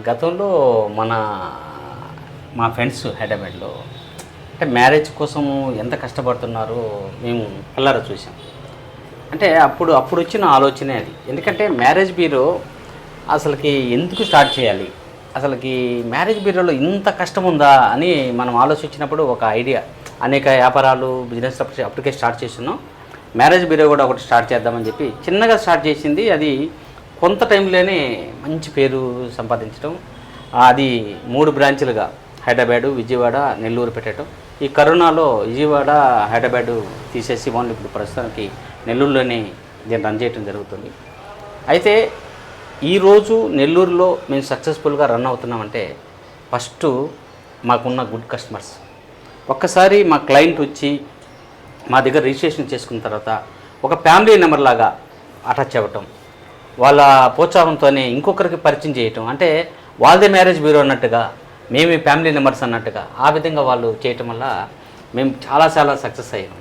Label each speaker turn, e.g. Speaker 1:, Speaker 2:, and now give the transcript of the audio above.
Speaker 1: గతంలో మన మా ఫ్రెండ్స్ హైదరాబాద్లో అంటే మ్యారేజ్ కోసము ఎంత కష్టపడుతున్నారో మేము కళ్ళారా చూసాం. అంటే అప్పుడు వచ్చిన ఆలోచనే అది. ఎందుకంటే మ్యారేజ్ బ్యూరో అసలుకి ఎందుకు స్టార్ట్ చేయాలి, అసలుకి మ్యారేజ్ బ్యూరోలో ఇంత కష్టం ఉందా అని మనం ఆలోచించినప్పుడు ఒక ఐడియా, అనేక వ్యాపారాలు బిజినెస్ అప్పటికే స్టార్ట్ చేస్తున్నాం, మ్యారేజ్ బ్యూరో కూడా ఒకటి స్టార్ట్ చేద్దామని చెప్పి చిన్నగా స్టార్ట్ చేసింది. అది కొంత టైంలోనే మంచి పేరు సంపాదించడం, అది 3 బ్రాంచ్లుగా హైదరాబాదు, విజయవాడ, నెల్లూరు పెట్టడం. ఈ కరోనాలో విజయవాడ, హైదరాబాదు తీసేసి ఓన్లీ ఇప్పుడు ప్రస్తుతానికి నెల్లూరులోనే దీన్ని రన్ చేయడం జరుగుతుంది. అయితే ఈరోజు నెల్లూరులో మేము సక్సెస్ఫుల్గా రన్ అవుతున్నామంటే ఫస్ట్ మాకున్న గుడ్ కస్టమర్స్. ఒక్కసారి మా క్లయింట్ వచ్చి మా దగ్గర రిజిస్ట్రేషన్ చేసుకున్న తర్వాత ఒక ఫ్యామిలీ నెంబర్ లాగా అటాచ్ అవ్వటం, వాళ్ళ ప్రోత్సాహంతోనే ఇంకొకరికి పరిచయం చేయటం, అంటే వాళ్ళదే మ్యారేజ్ బ్యూరో అన్నట్టుగా మేమే ఫ్యామిలీ మెంబర్స్ అన్నట్టుగా ఆ విధంగా వాళ్ళు చేయటం వల్ల మేము చాలా సక్సెస్ అయ్యాం.